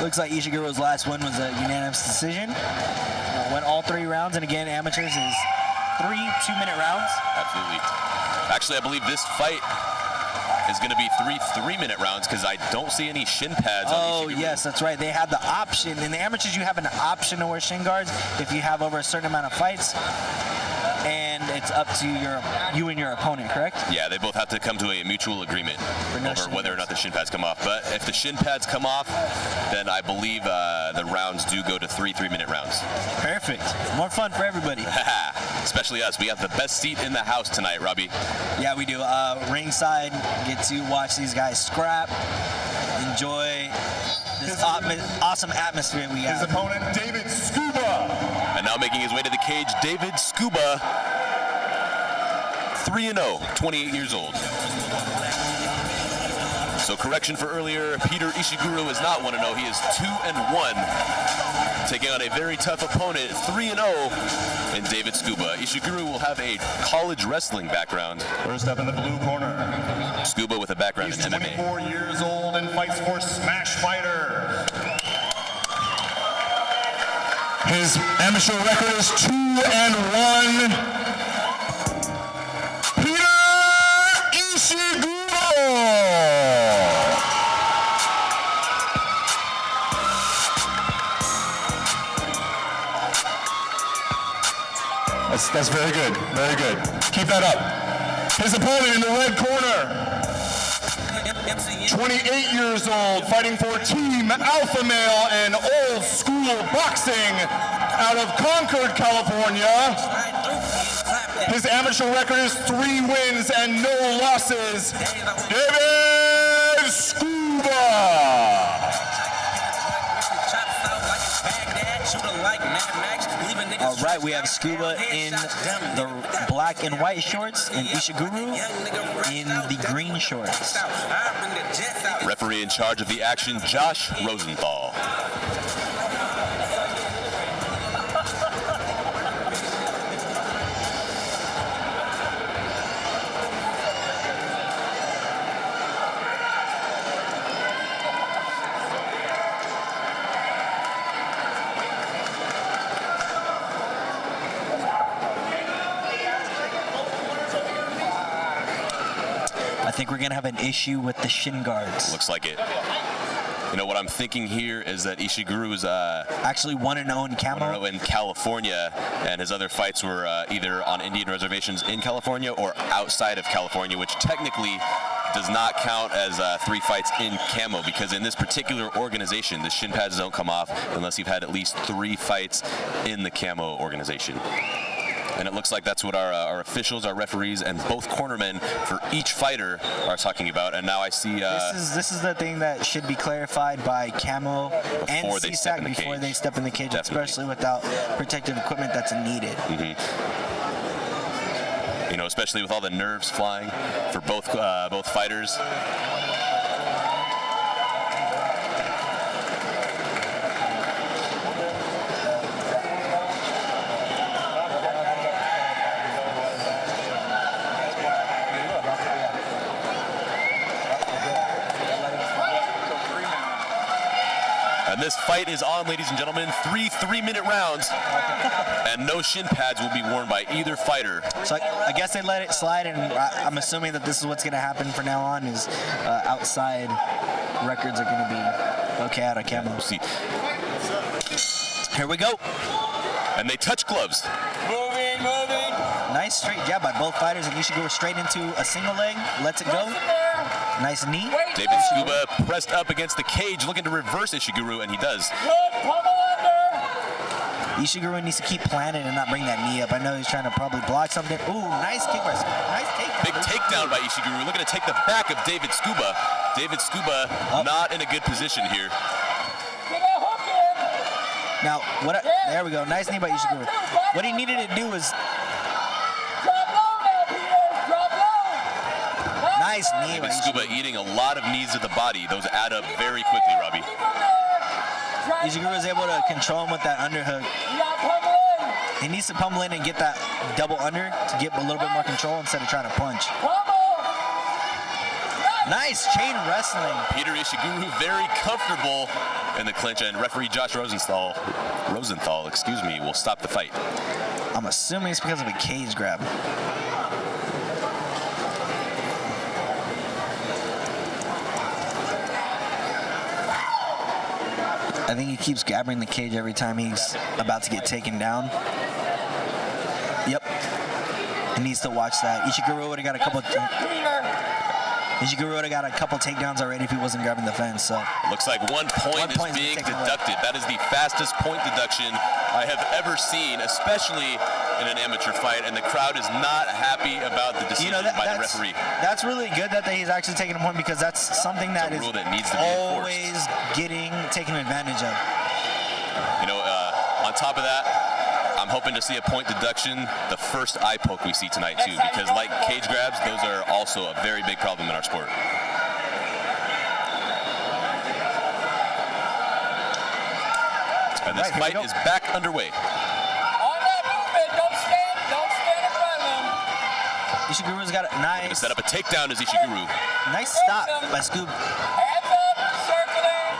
Looks like Ishiguro's last one was a unanimous decision. Went all 3 rounds, and again, amateurs is 3 2-minute rounds. Absolutely. Actually, I believe this fight is going to be 3 3-minute rounds because I don't see any shin pads on Ishiguro. Yes, that's right. They have the option. In the amateurs, you have an option to wear shin guards if you have over a certain amount of fights. And it's up to you and your opponent, correct? Yeah, they both have to come to a mutual agreement over whether or not the shin pads come off. But if the shin pads come off, then I believe the rounds do go to 3 3-minute rounds. Perfect. More fun for everybody. Especially us. We have the best seat in the house tonight, Robbie. Yeah, we do. Ringside, get to watch these guys scrap, enjoy this awesome atmosphere we have. His opponent, David Skuba. And now making his way to the cage, David Skuba, 3-0, 28 years old. So correction for earlier, Peter Ishiguro is not 1-0, he is 2-1. Taking on a very tough opponent, 3-0 in David Skuba. Ishiguro will have a college wrestling background. First up in the blue corner. Skuba with a background He's in MMA. 24 years old and fights for Smash Fighter. His amateur record is 2-1. Peter Ishiguro. That's very good, very good. Keep that up. His opponent in the red corner, 28 years old, fighting for Team Alpha Male and Old School Boxing out of Concord, California. His amateur record is 3 wins and no losses. David Skuba. All right, we have Skuba in the black and white shorts and Ishiguro in the green shorts. Referee in charge of the action, Josh Rosenthal. I think we're going to have an issue with the shin guards. Looks like it. You know, what I'm thinking here is that Ishiguro is actually 1-0 in camo. 1-0 in California, and his other fights were either on Indian reservations in California or outside of California, which technically does not count as 3 fights in camo, because in this particular organization, the shin pads don't come off unless you've had at least 3 fights in the camo organization. And it looks like that's what our officials, our referees, and both cornermen for each fighter are talking about. And now I see this is the thing that should be clarified by camo and CSAC before they step in the cage, especially without protective equipment that's needed. You know, especially with all the nerves flying for both fighters. And this fight is on, ladies and gentlemen. 3 3-minute rounds, and no shin pads will be worn by either fighter. So I guess they let it slide, and I'm assuming that this is what's going to happen from now on, is outside records are going to be okay out of camo. We'll see. Here we go. And they touch gloves. Moving. Nice straight jab by both fighters, and Ishiguro straight into a single leg, lets it go. Nice knee. David Skuba pressed up against the cage, looking to reverse Ishiguro, and he does. Ishiguro needs to keep planted and not bring that knee up. I know he's trying to probably block something. Ooh, nice kick by Skuba. Nice takedown. Big takedown by Ishiguro, looking to take the back of David Skuba. David Skuba not in a good position here. Now, there we go. Nice knee by Ishiguro. What he needed to do was nice knee by Skuba eating a lot of knees to the body. Those add up very quickly, Robbie. Ishiguro was able to control him with that underhook. He needs to pummel in and get that double under to get a little bit more control instead of trying to punch. Nice chain wrestling. Peter Ishiguro very comfortable in the clinch, and referee Josh Rosenthal, excuse me, will stop the fight. I'm assuming it's because of a cage grab. I think he keeps grabbing the cage every time he's about to get taken down. Yep. He needs to watch that. Ishiguro would have got a couple. Ishiguro would have got a couple takedowns already if he wasn't grabbing the fence. So looks like 1 point is being deducted. That is the fastest point deduction I have ever seen, especially in an amateur fight, and the crowd is not happy about the decision by the referee. That's really good that he's actually taking a point, because that's something that is needs to be always taken advantage of. You know, on top of that, I'm hoping to see a point deduction the first eye poke we see tonight too, because like cage grabs, those are also a very big problem in our sport. And this fight is back underway. Ishiguro's got a nice set up a takedown as Ishiguro. Nice stop by Skuba.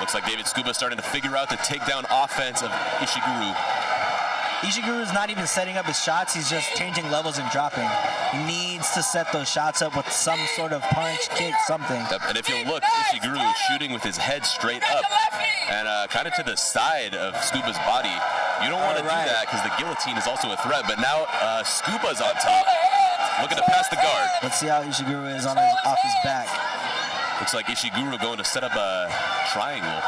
Looks like David Skuba starting to figure out the takedown offense of Ishiguro. Ishiguro's not even setting up his shots, he's just changing levels and dropping. He needs to set those shots up with some sort of punch, kick, something. And if you look, Ishiguro is shooting with his head straight up and kind of to the side of Skuba's body. You don't want to do that because the guillotine is also a threat, but now Skuba's on top, looking to pass the guard. Let's see how Ishiguro is off his back. Looks like Ishiguro going to set up a triangle.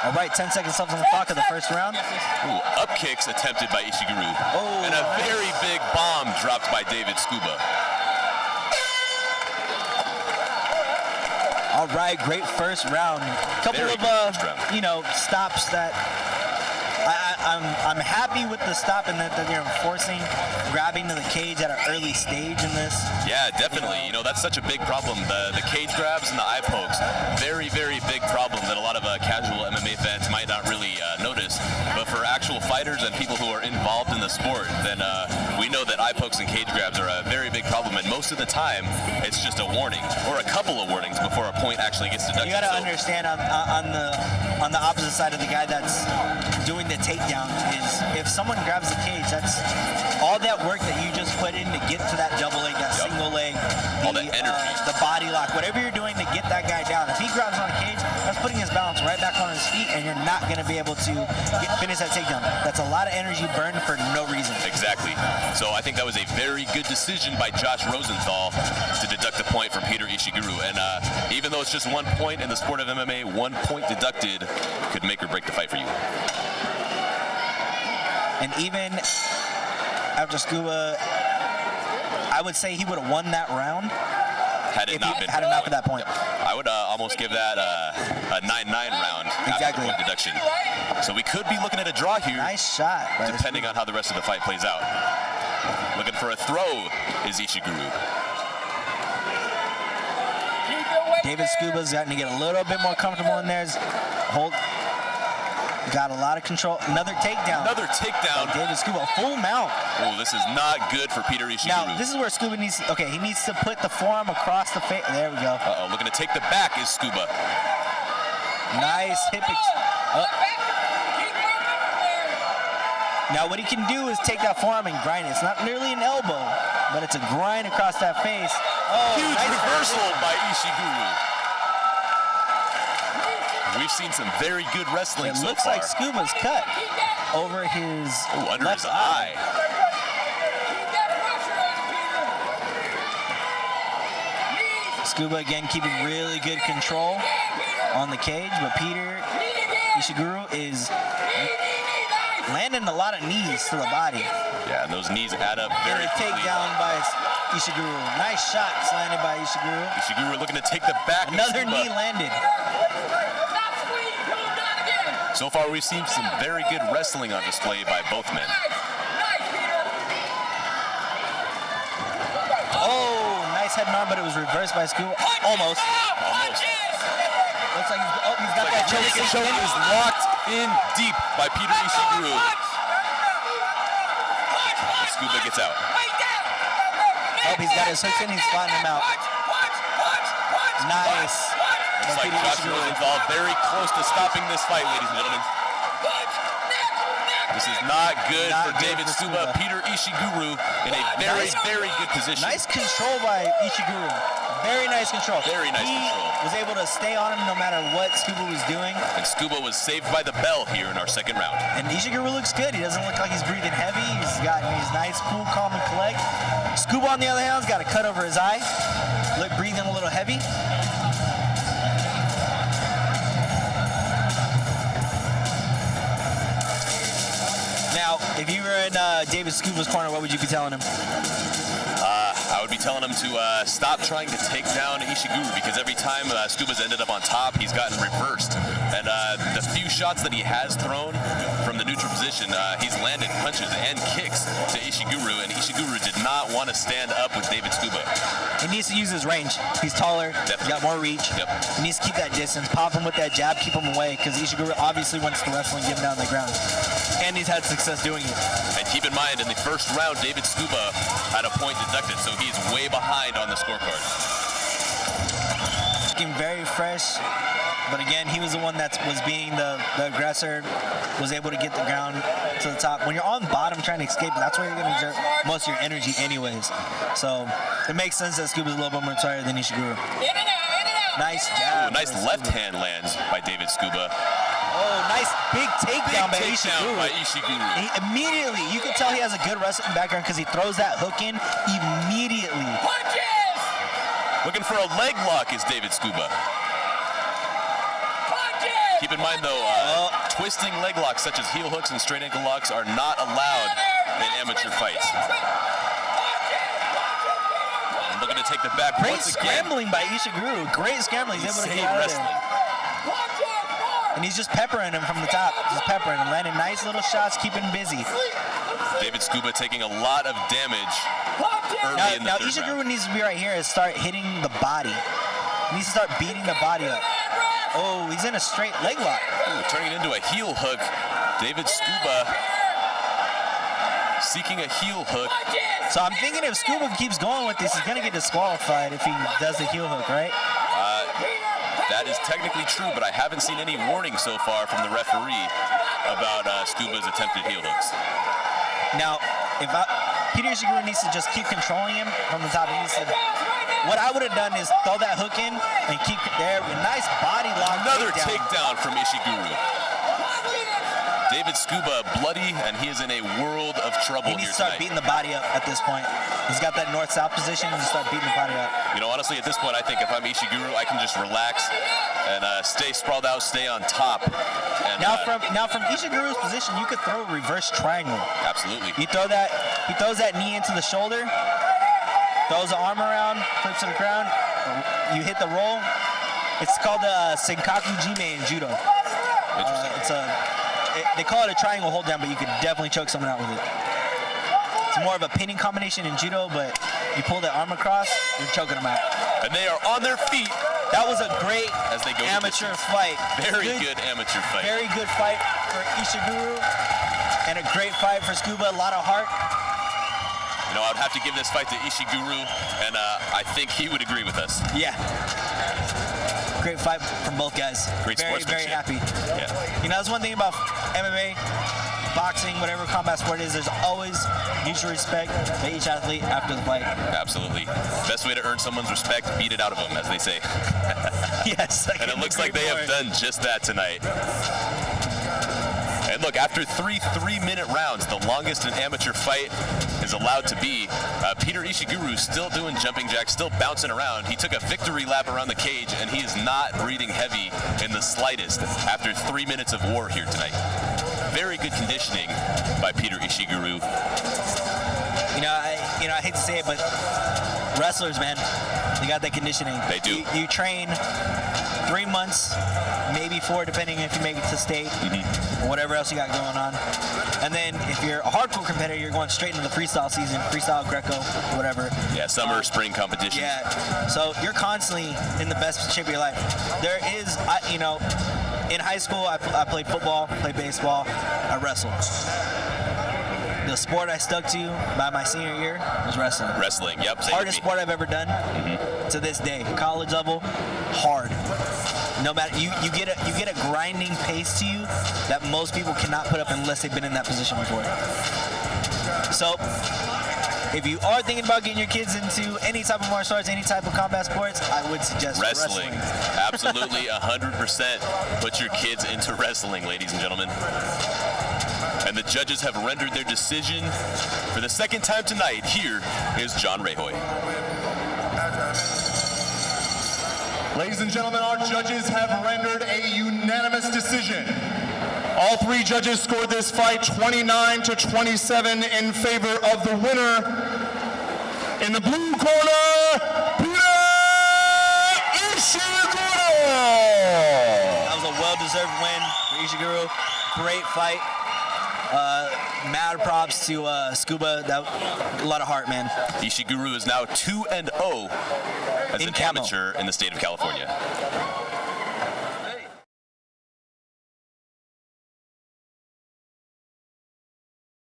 All right, 10 seconds left on the clock of the first round. Ooh, up kicks attempted by Ishiguro. Oh, and a very big bomb dropped by David Skuba. All right, great first round. Couple of stops that I'm happy with the stop, and that they're enforcing grabbing to the cage at an early stage in this. Yeah, definitely. You know, that's such a big problem. The cage grabs and the eye pokes, very, very big problem that a lot of casual MMA fans might not really notice. But for actual fighters and people who are involved in the sport, then we know that eye pokes and cage grabs are a very big problem. And most of the time, it's just a warning or a couple of warnings before a point actually gets deducted. You got to understand on the opposite side of the guy that's doing the takedown is if someone grabs the cage, that's all that work that you just put in to get to that double leg, that single leg, all that energy, the body lock, whatever you're doing to get that guy down. If he grabs on a cage, that's putting his balance right back on his feet, and you're not going to be able to finish that takedown. That's a lot of energy burned for no reason. Exactly. So I think that was a very good decision by Josh Rosenthal to deduct the point from Peter Ishiguro. And even though it's just 1 point in the sport of MMA, 1 point deducted could make or break the fight for you. And even after Skuba, I would say he would have won that round had it not for that point. I would almost give that a 9-9 round after point deduction. So we could be looking at a draw here. Nice shot. Depending on how the rest of the fight plays out. Looking for a throw is Ishiguro. David Skuba's gotten to get a little bit more comfortable in there. Got a lot of control. Another takedown. David Skuba, full mount. Oh, this is not good for Peter Ishiguro. Now, this is where Skuba needs he needs to put the forearm across the face. There we go. Uh-oh, looking to take the back is Skuba. Nice hip. Now, what he can do is take that forearm and grind it. It's not nearly an elbow, but it's a grind across that face. Oh, huge reversal by Ishiguro. We've seen some very good wrestling so far. It looks like Skuba's cut over his under left his eye. Skuba again keeping really good control on the cage, but Peter Ishiguro is landing a lot of knees to the body. Yeah, and those knees add up very quickly. Takedown by Ishiguro. Nice shots landed by Ishiguro. Ishiguro looking to take the back. Another knee landed. So far, we've seen some very good wrestling on display by both men. Oh, nice head and arm, but it was reversed by Skuba. Almost. Looks like he's got that choke. The choke is locked in deep by Peter Ishiguro. Skuba gets out. Oh, he's got his hooks in. He's flattening him out. Nice. Looks like Joshua was involved, very close to stopping this fight, ladies and gentlemen. This is not good for David Skuba. Peter Ishiguro in a very good position. Nice control by Ishiguro. Very nice control. Very nice control. He was able to stay on him no matter what Skuba was doing. And Skuba was saved by the bell here in our second round. And Ishiguro looks good. He doesn't look like he's breathing heavy. He's nice, cool, calm, and collect. Skuba, on the other hand, has got a cut over his eye. Breathing a little heavy. Now, if you were in David Skuba's corner, what would you be telling him? I would be telling him to stop trying to take down Ishiguro, because every time Skuba's ended up on top, he's gotten reversed. And the few shots that he has thrown from the neutral position, he's landed punches and kicks to Ishiguro, and Ishiguro did not want to stand up with David Skuba. He needs to use his range. He's taller. He's got more reach. Yep. He needs to keep that distance, pop him with that jab, keep him away, because Ishiguro obviously wants to wrestle and get him down on the ground. And he's had success doing it. And keep in mind, in the first round, David Skuba had a point deducted, so he's way behind on the scorecard. Looking very fresh, but again, he was the one that was being the aggressor, was able to get the ground to the top. When you're on bottom trying to escape, that's where you're going to exert most of your energy anyways. So it makes sense that Skuba's a little bit more tired than Ishiguro. Nice jab. Ooh, nice left hand lands by David Skuba. Oh, nice big takedown by Takedown by Ishiguro. Ishiguro. Immediately, you can tell he has a good wrestling background because he throws that hook in immediately. Looking for a leg lock is David Skuba. Keep in mind, though, twisting leg locks such as heel hooks and straight ankle locks are not allowed in amateur fights. I'm looking to take the back Great once again. scrambling by Ishiguro. Great scrambling. He's able to get out of there. And he's just peppering him from the top. Just peppering him, landing nice little shots, keeping him busy. David Skuba taking a lot of damage early in the third Ishiguro round. needs to be right here and start hitting the body. He needs to start beating the body up. Oh, he's in a straight leg lock. Ooh, turning it into a heel hook. David Skuba seeking a heel hook. So I'm thinking if Skuba keeps going with this, he's going to get disqualified if he does the heel hook, right? That is technically true, but I haven't seen any warning so far from the referee about Skuba's attempted heel hooks. Now, Peter Ishiguro needs to just keep controlling him from the top. What I would have done is throw that hook in and keep it there. Nice body lock. Another takedown from Ishiguro. David Skuba bloody, and he is in a world of trouble He needs here to start tonight. beating the body up at this point. He's got that north-south position and just start beating the body up. You know, honestly, at this point, I think if I'm Ishiguro, I can just relax and stay sprawled out, stay on top. And, Now from Ishiguro's position, you could throw a reverse triangle. absolutely. He throws that knee into the shoulder, throws the arm around, flips to the ground. You hit the roll. It's called the Senkaku Jime in judo. They call it a triangle hold down, but you could definitely choke someone out with it. It's more of a pinning combination in judo, but you pull the arm across, you're choking them out. And they are on their feet. That was a great As they go to amateur distance. fight. Very good amateur fight. Very good fight for Ishiguro, and a great fight for Skuba. A lot of heart. You know, I'd have to give this fight to Ishiguro, and I think he would agree with us. Yeah. Great fight from both guys. Great very sportsmanship. happy. Yeah. You know, that's one thing about MMA, boxing, whatever combat sport is, there's always mutual respect by each athlete after the fight. Absolutely. Best way to earn someone's respect, beat it out of them, as they say. Yes. And it looks like they have done just that tonight. And look, after three 3-minute rounds, the longest an amateur fight is allowed to be, Peter Ishiguro still doing jumping jacks, still bouncing around. He took a victory lap around the cage, and he is not breathing heavy in the slightest after 3 minutes of war here tonight. Very good conditioning by Peter Ishiguro. I hate to say it, but wrestlers, man, they got that conditioning. They do. You train 3 months, maybe 4, depending if you make it to state, or whatever else you got going on. And then if you're a hardcore competitor, you're going straight into the freestyle season, freestyle, Greco, whatever. Yeah, summer, spring competitions. Yeah, so you're constantly in the best shape of your life. There is, in high school, I played football, played baseball, I wrestled. The sport I stuck to by my senior year was wrestling. Wrestling, yep. Hardest sport I've ever done to this day. College level, hard. No matter you get a grinding pace to you that most people cannot put up unless they've been in that position before. So if you are thinking about getting your kids into any type of martial arts, any type of combat sports, I would suggest wrestling. Absolutely, 100%. Put your kids into wrestling, ladies and gentlemen. And the judges have rendered their decision for the second time tonight. Here is John Rajoy. Ladies and gentlemen, our judges have rendered a unanimous decision. All three judges scored this fight 29-27 in favor of the winner. In the blue corner, Peter Ishiguro. That was a well-deserved win for Ishiguro. Great fight. Mad props to Skuba. A lot of heart, man. Ishiguro is now 2-0 as an amateur in the state of California.